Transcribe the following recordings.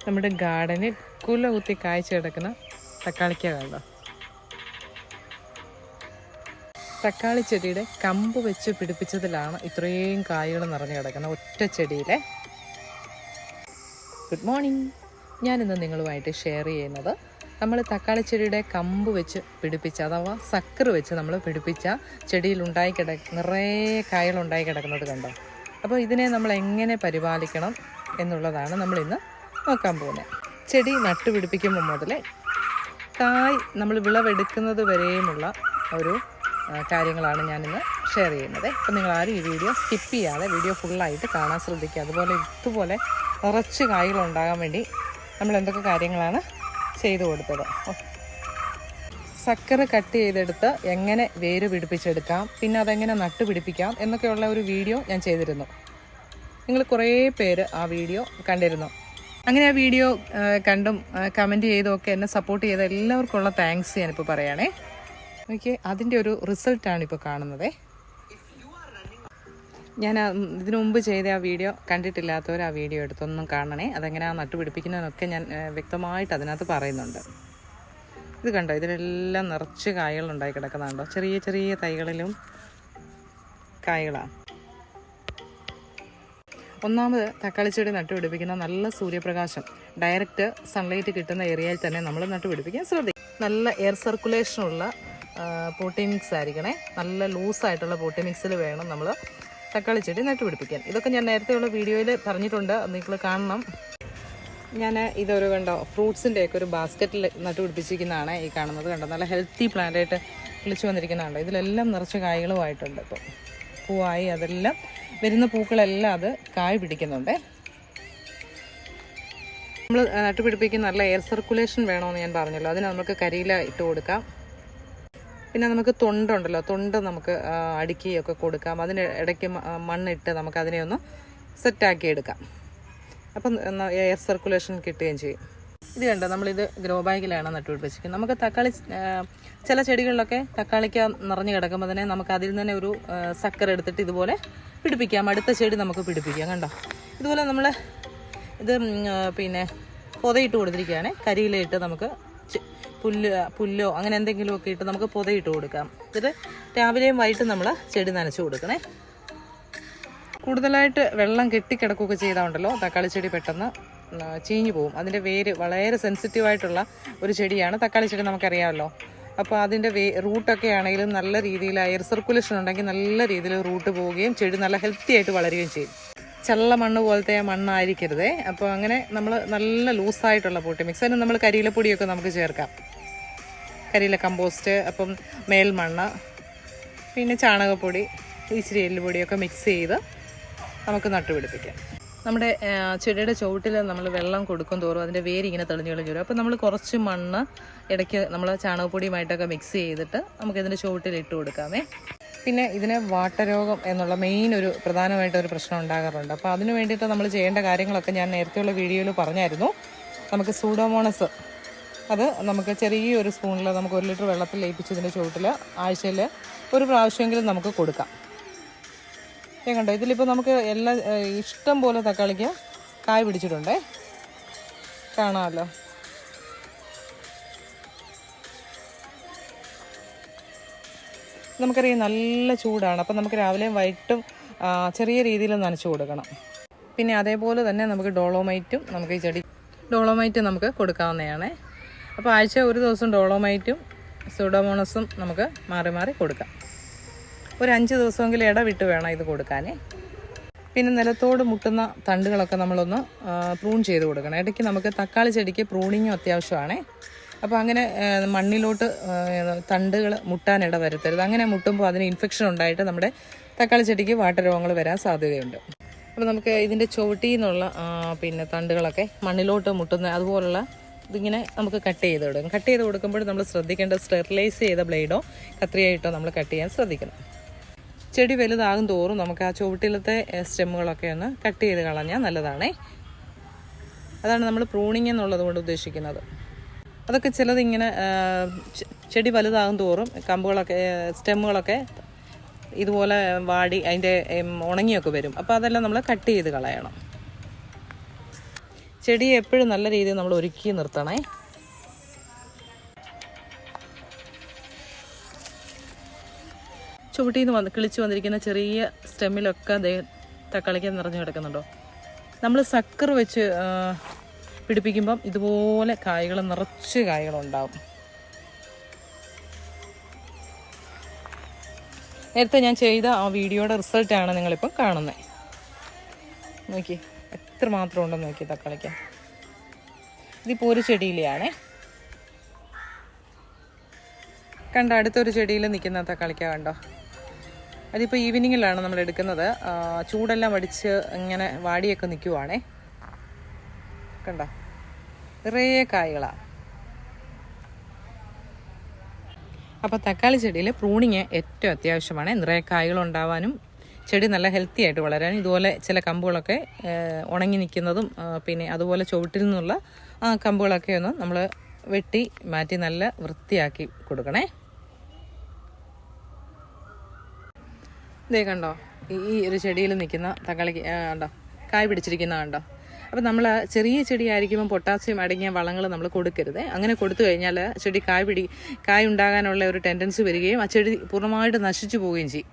നമ്മുടെ ഗാർഡനിൽ കുല കുത്തി കായ്ച്ചു കിടക്കുന്ന തക്കാളിക്ക കണ്ടോ. തക്കാളി ചെടിയുടെ കമ്പ് വെച്ച് പിടിപ്പിച്ചതിലാണ് ഇത്രയും കായ്കൾ നിറഞ്ഞു കിടക്കുന്ന ഒറ്റ ചെടിയിലെ. Good morning. ഞാനിന്ന് നിങ്ങളുമായിട്ട് ഷെയർ ചെയ്യുന്നത് നമ്മൾ തക്കാളി ചെടിയുടെ കമ്പ് വെച്ച് പിടിപ്പിച്ച അഥവാ സക്കർ വെച്ച് നമ്മൾ പിടിപ്പിച്ച ചെടിയിൽ നിറയെ കായകളുണ്ടായി കിടക്കുന്നത് കണ്ടോ. അപ്പോൾ ഇതിനെ നമ്മൾ എങ്ങനെ പരിപാലിക്കണം എന്നുള്ളതാണ് നമ്മളിന്ന് നോക്കാൻ പോകുന്നത്. ചെടി നട്ടുപിടിപ്പിക്കുമ്പോൾ മുതൽ നമ്മൾ വിളവെടുക്കുന്നത് വരെയുമുള്ള ഒരു കാര്യങ്ങളാണ് ഞാനിന്ന് ഷെയർ ചെയ്യുന്നത്. അപ്പോൾ നിങ്ങളാരും ഈ വീഡിയോ സ്കിപ്പ് ചെയ്യാതെ വീഡിയോ ഫുള്ളായിട്ട് കാണാൻ ശ്രദ്ധിക്കുക. അതുപോലെ ഇതുപോലെ നിറച്ച് കായ്കളുണ്ടാകാൻ വേണ്ടി നമ്മൾ എന്തൊക്കെ കാര്യങ്ങളാണ് ചെയ്തു കൊടുത്തത്. സക്കർ കട്ട് ചെയ്തെടുത്ത് എങ്ങനെ വേര് പിടിപ്പിച്ചെടുക്കാം, പിന്നെ അതെങ്ങനെ നട്ടുപിടിപ്പിക്കാം എന്നൊക്കെയുള്ള ഒരു വീഡിയോ ഞാൻ ചെയ്തിരുന്നു. നിങ്ങൾ കുറേ പേര് ആ വീഡിയോ കണ്ടിരുന്നു. അങ്ങനെ ആ വീഡിയോ കണ്ടും കമൻറ്റ് ചെയ്തും ഒക്കെ എന്നെ സപ്പോർട്ട് ചെയ്ത എല്ലാവർക്കുള്ള താങ്ക്സ് ഞാനിപ്പോൾ പറയുകയാണേ. ഓക്കെ, അതിൻ്റെ ഒരു റിസൾട്ടാണ് ഇപ്പോൾ കാണുന്നത്. ഞാൻ ഇതിനു മുമ്പ് ചെയ്ത ആ വീഡിയോ കണ്ടിട്ടില്ലാത്തവർ ആ വീഡിയോ എടുത്തൊന്നും കാണണേ. അതെങ്ങനെയാണ് നട്ടുപിടിപ്പിക്കുന്നതെന്നൊക്കെ ഞാൻ വ്യക്തമായിട്ട് അതിനകത്ത് പറയുന്നുണ്ട്. ഇത് കണ്ടോ, ഇതിലെല്ലാം നിറച്ച് കായകളുണ്ടായി കിടക്കുന്നുണ്ടോ. ചെറിയ ചെറിയ തൈകളിലും കായകളാണ്. ഒന്നാമത് തക്കാളി ചെടി നട്ടുപിടിപ്പിക്കുന്ന നല്ല സൂര്യപ്രകാശം, ഡയറക്റ്റ് സൺലൈറ്റ് കിട്ടുന്ന ഏരിയയിൽ തന്നെ നമ്മൾ നട്ടുപിടിപ്പിക്കാൻ ശ്രദ്ധിക്കും. നല്ല എയർ സർക്കുലേഷനുള്ള പോട്ടി മിക്സ് ആയിരിക്കണേ. നല്ല ലൂസായിട്ടുള്ള പോട്ടി മിക്സിൽ വേണം നമ്മൾ തക്കാളി ചെടി നട്ടുപിടിപ്പിക്കാൻ. ഇതൊക്കെ ഞാൻ നേരത്തെയുള്ള വീഡിയോയിൽ പറഞ്ഞിട്ടുണ്ട്, നിങ്ങൾ കാണണം. ഞാൻ ഇതൊരു കണ്ടോ ഫ്രൂട്ട്സിൻ്റെയൊക്കെ ഒരു ബാസ്ക്കറ്റിൽ നട്ടുപിടിപ്പിച്ചിരിക്കുന്നതാണ് ഈ കാണുന്നത്. കണ്ടോ, നല്ല ഹെൽത്തി പ്ലാന്റായിട്ട് കിളിച്ചു വന്നിരിക്കുന്നതുണ്ട്. ഇതിലെല്ലാം നിറച്ച് കായ്കളുമായിട്ടുണ്ട്. ഇപ്പോൾ പൂവായി അതെല്ലാം വരുന്ന പൂക്കളെല്ലാം അത് കായ് പിടിക്കുന്നുണ്ട്. നമ്മൾ നട്ടുപിടിപ്പിക്കുന്ന നല്ല എയർ സർക്കുലേഷൻ വേണമെന്ന് ഞാൻ പറഞ്ഞല്ലോ. അതിന് നമുക്ക് കരിയില ഇട്ട് കൊടുക്കാം. പിന്നെ നമുക്ക് തൊണ്ടുണ്ടല്ലോ, തൊണ്ട് നമുക്ക് അടുക്കിയൊക്കെ കൊടുക്കാം. അതിന് ഇടയ്ക്ക് മണ്ണിട്ട് നമുക്ക് അതിനെ ഒന്ന് സെറ്റാക്കി എടുക്കാം. അപ്പം എയർ സർക്കുലേഷൻ കിട്ടുകയും ചെയ്യും. ഇത് കണ്ടോ, നമ്മളിത് ഗ്രോ ബാഗിലാണ് നട്ടുപിടിപ്പിച്ചിരിക്കുന്നത്. നമുക്ക് തക്കാളി ചില ചെടികളിലൊക്കെ തക്കാളിക്ക നിറഞ്ഞു കിടക്കുമ്പോൾ തന്നെ നമുക്ക് അതിൽ തന്നെ ഒരു സക്കർ എടുത്തിട്ട് ഇതുപോലെ പിടിപ്പിക്കാം. അടുത്ത ചെടി നമുക്ക് പിടിപ്പിക്കാം. കണ്ടോ, ഇതുപോലെ നമ്മൾ ഇത് പിന്നെ പൊതയിട്ട് കൊടുത്തിരിക്കുകയാണ്. കരിയിലയിട്ട് നമുക്ക് പുല്ലോ അങ്ങനെ എന്തെങ്കിലുമൊക്കെ ഇട്ട് നമുക്ക് പൊതയിട്ട് കൊടുക്കാം. ഇത് രാവിലെയും വൈകിട്ടും നമ്മൾ ചെടി നനച്ച് കൊടുക്കണേ. കൂടുതലായിട്ട് വെള്ളം കെട്ടിക്കിടക്കുകയൊക്കെ ചെയ്താൽ തക്കാളി ചെടി പെട്ടെന്ന് ചീഞ്ഞു പോകും. അതിൻ്റെ വേര് വളരെ സെൻസിറ്റീവായിട്ടുള്ള ഒരു ചെടിയാണ് തക്കാളി ചെടി, നമുക്കറിയാമല്ലോ. അപ്പോൾ അതിൻ്റെ റൂട്ടൊക്കെ ആണെങ്കിലും നല്ല രീതിയിൽ എയർ സർക്കുലേഷൻ ഉണ്ടെങ്കിൽ നല്ല രീതിയിൽ റൂട്ട് പോവുകയും ചെടി നല്ല ഹെൽത്തി ആയിട്ട് വളരുകയും ചെയ്യും. ചള്ള മണ്ണ് പോലത്തെ മണ്ണായിരിക്കരുതേ. അപ്പോൾ അങ്ങനെ നമ്മൾ നല്ല ലൂസായിട്ടുള്ള പോട്ടി മിക്സ്, അതിന് നമ്മൾ കരിയിലപ്പൊടിയൊക്കെ നമുക്ക് ചേർക്കാം. കരിയില കമ്പോസ്റ്റ്, അപ്പം മേൽമണ്ണ്, പിന്നെ ചാണകപ്പൊടി, ഇച്ചിരി എല്ലുപൊടിയൊക്കെ മിക്സ് ചെയ്ത് നമുക്ക് നട്ടുപിടിപ്പിക്കാം. നമ്മുടെ ചെടിയുടെ ചുവട്ടിൽ നമ്മൾ വെള്ളം കൊടുക്കും തോറും അതിൻ്റെ വേര് ഇങ്ങനെ തെളിഞ്ഞു വരും. അപ്പോൾ നമ്മൾ കുറച്ച് മണ്ണ് ഇടയ്ക്ക് നമ്മൾ ചാണകപ്പൊടിയുമായിട്ടൊക്കെ മിക്സ് ചെയ്തിട്ട് നമുക്കിതിൻ്റെ ചുവട്ടിൽ ഇട്ട് കൊടുക്കാമേ. പിന്നെ ഇതിന് വാട്ടരോഗം എന്നുള്ള മെയിൻ ഒരു പ്രധാനമായിട്ടൊരു പ്രശ്നം ഉണ്ടാകാറുണ്ട്. അപ്പോൾ അതിന് വേണ്ടിയിട്ട് നമ്മൾ ചെയ്യേണ്ട കാര്യങ്ങളൊക്കെ ഞാൻ നേരത്തെയുള്ള വീഡിയോയിൽ പറഞ്ഞായിരുന്നു. നമുക്ക് സൂഡോമോണസ്, അത് നമുക്ക് ചെറിയൊരു സ്പൂണിൽ നമുക്ക് 1 ലിറ്റർ വെള്ളത്തിൽ ലയിപ്പിച്ചതിൻ്റെ ചുവട്ടിൽ ആഴ്ചയിൽ ഒരു പ്രാവശ്യമെങ്കിലും നമുക്ക് കൊടുക്കാം. കണ്ടോ, ഇതിലിപ്പോൾ നമുക്ക് ഇഷ്ടം പോലെ തക്കാളിക്ക് കായ് പിടിച്ചിട്ടുണ്ടേ, കാണാമല്ലോ. നമുക്കറിയാം നല്ല ചൂടാണ്. അപ്പം നമുക്ക് രാവിലെയും വൈകിട്ടും ചെറിയ രീതിയിൽ നനച്ച് കൊടുക്കണം. പിന്നെ അതേപോലെ തന്നെ നമുക്ക് ഡോളോമൈറ്റും നമുക്ക് ഈ ചെടി ഡോളോമൈറ്റ് നമുക്ക് കൊടുക്കാവുന്നതാണ്. അപ്പോൾ ആഴ്ച ഒരു ദിവസം ഡോളോമൈറ്റും സൂഡോമോണസും നമുക്ക് മാറി മാറി കൊടുക്കാം. ഒരു 5 ദിവസമെങ്കിലും ഇടവിട്ട് വേണം ഇത് കൊടുക്കാനേ. പിന്നെ നിലത്തോട് മുട്ടുന്ന തണ്ടുകളൊക്കെ നമ്മളൊന്ന് പ്രൂൺ ചെയ്ത് കൊടുക്കണം. ഇടയ്ക്ക് നമുക്ക് തക്കാളി ചെടിക്ക് പ്രൂണിങ്ങും അത്യാവശ്യമാണ്. അപ്പോൾ അങ്ങനെ മണ്ണിലോട്ട് തണ്ടുകൾ മുട്ടാനിട വരുത്തരുത്. അങ്ങനെ മുട്ടുമ്പോൾ അതിന് ഇൻഫെക്ഷൻ ഉണ്ടായിട്ട് നമ്മുടെ തക്കാളി ചെടിക്ക് വാട്ടരോഗങ്ങൾ വരാൻ സാധ്യതയുണ്ട്. അപ്പോൾ നമുക്ക് ഇതിൻ്റെ ചുവട്ടിൽ നിന്നുള്ള പിന്നെ തണ്ടുകളൊക്കെ മണ്ണിലോട്ട് മുട്ടുന്ന അതുപോലുള്ള ഇതിങ്ങനെ നമുക്ക് കട്ട് ചെയ്ത് കൊടുക്കും. കട്ട് ചെയ്ത് കൊടുക്കുമ്പോൾ നമ്മൾ ശ്രദ്ധിക്കേണ്ടത് സ്റ്റെറിലൈസ് ചെയ്ത ബ്ലേഡോ കത്രിയായിട്ടോ നമ്മൾ കട്ട് ചെയ്യാൻ ശ്രദ്ധിക്കണം. ചെടി വലുതാകും തോറും നമുക്ക് ആ ചുവട്ടിലത്തെ സ്റ്റെമ്മുകളൊക്കെ ഒന്ന് കട്ട് ചെയ്ത് കളഞ്ഞാൽ നല്ലതാണേ. അതാണ് നമ്മൾ പ്രൂണിങ് എന്നുള്ളത് കൊണ്ട് ഉദ്ദേശിക്കുന്നത്. അതൊക്കെ ചിലതിങ്ങനെ ചെടി വലുതാകും തോറും കമ്പുകളൊക്കെ സ്റ്റെമ്മുകളൊക്കെ ഇതുപോലെ വാടി അതിൻ്റെ ഉണങ്ങിയൊക്കെ വരും. അപ്പോൾ അതെല്ലാം നമ്മൾ കട്ട് ചെയ്ത് കളയണം. ചെടിയെ എപ്പോഴും നല്ല രീതിയിൽ നമ്മൾ ഒരുക്കി നിർത്തണേ. ചുവട്ടിൽ നിന്ന് കിളിച്ച് വന്നിരിക്കുന്ന ചെറിയ സ്റ്റെമ്മിലൊക്കെ തക്കാളിക്ക് നിറഞ്ഞു കിടക്കുന്നുണ്ടോ. നമ്മൾ സക്കർ വെച്ച് പിടിപ്പിക്കുമ്പം ഇതുപോലെ കായ്കൾ, നിറച്ച് കായ്കളുണ്ടാവും. നേരത്തെ ഞാൻ ചെയ്ത ആ വീഡിയോയുടെ റിസൾട്ടാണ് നിങ്ങളിപ്പം കാണുന്നത്. നോക്കി എത്രമാത്രം ഉണ്ടെന്ന് നോക്കി തക്കാളിക്ക. ഇതിപ്പോൾ ഒരു ചെടിയിലെയാണേ. കണ്ടോ, അടുത്തൊരു ചെടിയിൽ നിൽക്കുന്ന തക്കാളിക്ക കണ്ടോ. അതിപ്പോൾ ഈവനിങ്ങിലാണ് നമ്മൾ എടുക്കുന്നത്. ചൂടെല്ലാം വടിച്ച് ഇങ്ങനെ വാടിയൊക്കെ നിൽക്കുവാണേ. കണ്ടോ, നിറയെ കായ്കളാണ്. അപ്പോൾ തക്കാളി ചെടിയിൽ പ്രൂണിങ് ഏറ്റവും അത്യാവശ്യമാണ്. നിറയെ കായ്കളുണ്ടാവാനും ചെടി നല്ല ഹെൽത്തി ആയിട്ട് വളരാനും. ഇതുപോലെ ചില കമ്പുകളൊക്കെ ഉണങ്ങി നിൽക്കുന്നതും പിന്നെ അതുപോലെ ചുവട്ടിൽ നിന്നുള്ള കമ്പുകളൊക്കെ ഒന്ന് നമ്മൾ വെട്ടി മാറ്റി നല്ല വൃത്തിയാക്കി കൊടുക്കണേ. ഇതേ കണ്ടോ, ഈ ഒരു ചെടിയിൽ നിൽക്കുന്ന തക്കാളിക്ക് കണ്ടോ കായ് പിടിച്ചിരിക്കുന്ന കണ്ടോ. അപ്പോൾ നമ്മൾ ചെറിയ ചെടി ആയിരിക്കുമ്പോൾ പൊട്ടാസ്യം അടങ്ങിയ വളങ്ങൾ നമ്മൾ കൊടുക്കരുത്. അങ്ങനെ കൊടുത്തു കഴിഞ്ഞാൽ ചെടി കായ് ഉണ്ടാകാനുള്ള ഒരു ടെൻഡൻസി വരികയും ആ ചെടി പൂർണ്ണമായിട്ട് നശിച്ചു പോവുകയും ചെയ്യും.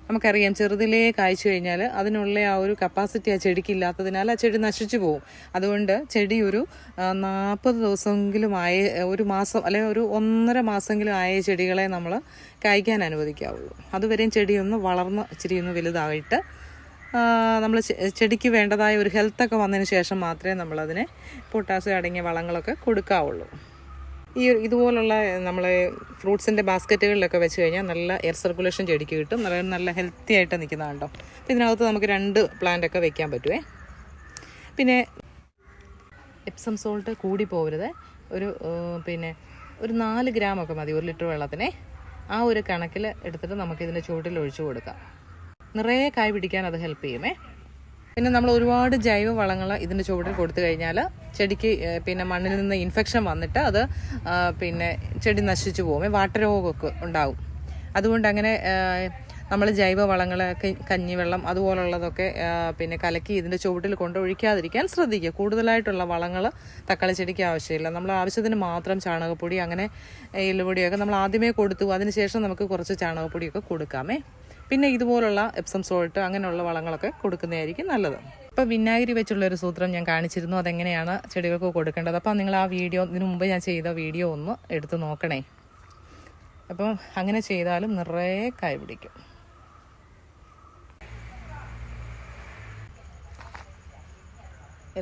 നമുക്കറിയാം, ചെറുതിലേ കായ്ച്ചു കഴിഞ്ഞാൽ അതിനുള്ള ആ ഒരു കപ്പാസിറ്റി ആ ചെടിക്ക് ഇല്ലാത്തതിനാൽ ആ ചെടി നശിച്ചു പോകും. അതുകൊണ്ട് ചെടി ഒരു 40 ദിവസമെങ്കിലും ആയ, ഒരു മാസം അല്ലെങ്കിൽ ഒരു 1.5 മാസമെങ്കിലും ആയ ചെടികളെ നമ്മൾ കായ്ക്കാൻ അനുവദിക്കാവുള്ളൂ. അതുവരെയും ചെടിയൊന്ന് വളർന്ന് ഇച്ചിരി ഒന്ന് വലുതായിട്ട് നമ്മൾ ചെടിക്ക് വേണ്ടതായ ഒരു ഹെൽത്തൊക്കെ വന്നതിന് ശേഷം മാത്രമേ നമ്മളതിനെ പൊട്ടാസ്യം അടങ്ങിയ വളങ്ങളൊക്കെ കൊടുക്കാവുള്ളൂ. ഇതുപോലുള്ള നമ്മളെ ഫ്രൂട്ട്സിൻ്റെ ബാസ്ക്കറ്റുകളിലൊക്കെ വെച്ച് കഴിഞ്ഞാൽ നല്ല എയർ സർക്കുലേഷൻ ചെടിക്ക് കിട്ടും. നല്ല ഹെൽത്തി ആയിട്ട് നിൽക്കുന്നതുണ്ടോ. അപ്പോൾ ഇതിനകത്ത് നമുക്ക് 2 പ്ലാന്റൊക്കെ വെക്കാൻ പറ്റുമേ. പിന്നെ എപ്സം സോൾട്ട് കൂടി പോകരുത്. ഒരു 4 ഗ്രാമൊക്കെ മതി 1 ലിറ്റർ വെള്ളത്തിനെ. ആ ഒരു കണക്കിൽ എടുത്തിട്ട് നമുക്കിതിൻ്റെ ചുവട്ടിൽ ഒഴിച്ചു കൊടുക്കാം. നിറയെ കായ് പിടിക്കാൻ അത് ഹെൽപ്പ് ചെയ്യുമേ. പിന്നെ നമ്മൾ ഒരുപാട് ജൈവ വളങ്ങൾ ഇതിൻ്റെ ചുവട്ടിൽ കൊടുത്തു കഴിഞ്ഞാൽ ചെടിക്ക് പിന്നെ മണ്ണിൽ നിന്ന് ഇൻഫെക്ഷൻ വന്നിട്ട് അത് പിന്നെ ചെടി നശിച്ചു പോകും, വാട്ടരോഗമൊക്കെ ഉണ്ടാകും. അതുകൊണ്ട് അങ്ങനെ നമ്മൾ ജൈവ വളങ്ങൾ, കഞ്ഞിവെള്ളം അതുപോലുള്ളതൊക്കെ പിന്നെ കലക്കി ഇതിൻ്റെ ചുവട്ടിൽ കൊണ്ട് ഒഴിക്കാതിരിക്കാൻ ശ്രദ്ധിക്കുക. കൂടുതലായിട്ടുള്ള വളങ്ങൾ തക്കാളി ചെടിക്ക് ആവശ്യമില്ല. നമ്മൾ ആവശ്യത്തിന് മാത്രം ചാണകപ്പൊടി, അങ്ങനെ എല്ലുപൊടിയൊക്കെ നമ്മൾ ആദ്യമേ കൊടുത്തു. അതിനുശേഷം നമുക്ക് കുറച്ച് ചാണകപ്പൊടിയൊക്കെ കൊടുക്കാമേ. പിന്നെ ഇതുപോലുള്ള എപ്സം സോൾട്ട് അങ്ങനെയുള്ള വളങ്ങളൊക്കെ കൊടുക്കുന്നതായിരിക്കും നല്ലത്. ഇപ്പോൾ വിനാഗിരി വെച്ചുള്ളൊരു സൂത്രം ഞാൻ കാണിച്ചിരുന്നു, അതെങ്ങനെയാണ് ചെടികൾക്ക് കൊടുക്കേണ്ടത്. അപ്പോൾ നിങ്ങൾ ആ വീഡിയോ, ഇതിനു മുമ്പ് ഞാൻ ചെയ്ത വീഡിയോ ഒന്ന് എടുത്ത് നോക്കണേ. അപ്പം അങ്ങനെ ചെയ്താലും നിറയെ കായ് പിടിക്കും.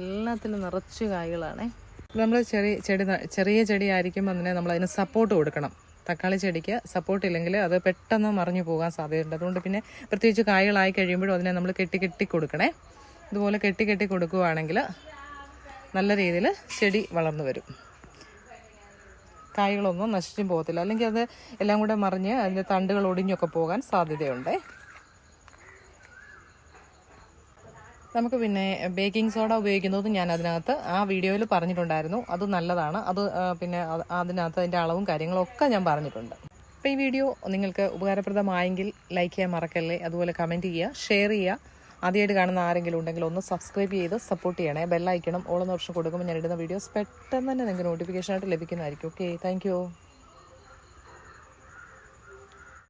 എല്ലാത്തിലും നിറച്ച് കായ്കളാണേ. നമ്മൾ ചെറിയ ചെടി ആയിരിക്കുമ്പോൾ തന്നെ നമ്മളതിന് സപ്പോർട്ട് കൊടുക്കണം. തക്കാളി ചെടിക്ക് സപ്പോർട്ട് ഇല്ലെങ്കിൽ അത് പെട്ടെന്ന് മറിഞ്ഞു പോകാൻ സാധ്യതയുണ്ട്. അതുകൊണ്ട് പിന്നെ പ്രത്യേകിച്ച് കായ്കളായി കഴിയുമ്പോഴും അതിനെ നമ്മൾ കെട്ടി കൊടുക്കണേ. ഇതുപോലെ കെട്ടി കൊടുക്കുകയാണെങ്കിൽ നല്ല രീതിയിൽ ചെടി വളർന്നു വരും. കായ്കളൊന്നും നശിച്ചും പോകത്തില്ല. അല്ലെങ്കിൽ അത് എല്ലാം കൂടെ മറിഞ്ഞ് അതിൻ്റെ തണ്ടുകൾ ഒടിഞ്ഞൊക്കെ പോകാൻ സാധ്യതയുണ്ട്. നമുക്ക് പിന്നെ ബേക്കിംഗ് സോഡ ഉപയോഗിക്കുന്നത് ഞാൻ അതിനകത്ത് ആ വീഡിയോയിൽ പറഞ്ഞിട്ടുണ്ടായിരുന്നു. അത് നല്ലതാണ്. അത് പിന്നെ അതിനകത്ത് അതിൻ്റെ അളവും കാര്യങ്ങളും ഒക്കെ ഞാൻ പറഞ്ഞിട്ടുണ്ട്. അപ്പോൾ ഈ വീഡിയോ നിങ്ങൾക്ക് ഉപകാരപ്രദമായെങ്കിൽ ലൈക്ക് ചെയ്യാൻ മറക്കല്ലേ. അതുപോലെ കമൻറ്റ് ചെയ്യുക, ഷെയർ ചെയ്യുക. ആദ്യമായിട്ട് കാണുന്ന ആരെങ്കിലും ഉണ്ടെങ്കിൽ ഒന്ന് സബ്സ്ക്രൈബ് ചെയ്ത് സപ്പോർട്ട് ചെയ്യണേ. ബെല്ലൈക്കണം ഓൾ എന്ന ഓപ്ഷൻ കൊടുക്കുമ്പോൾ ഞാൻ ഇടുന്ന വീഡിയോസ് പെട്ടെന്ന് തന്നെ നിങ്ങൾക്ക് നോട്ടിഫിക്കേഷനായിട്ട് ലഭിക്കുന്നതായിരിക്കും. Okay, thank you.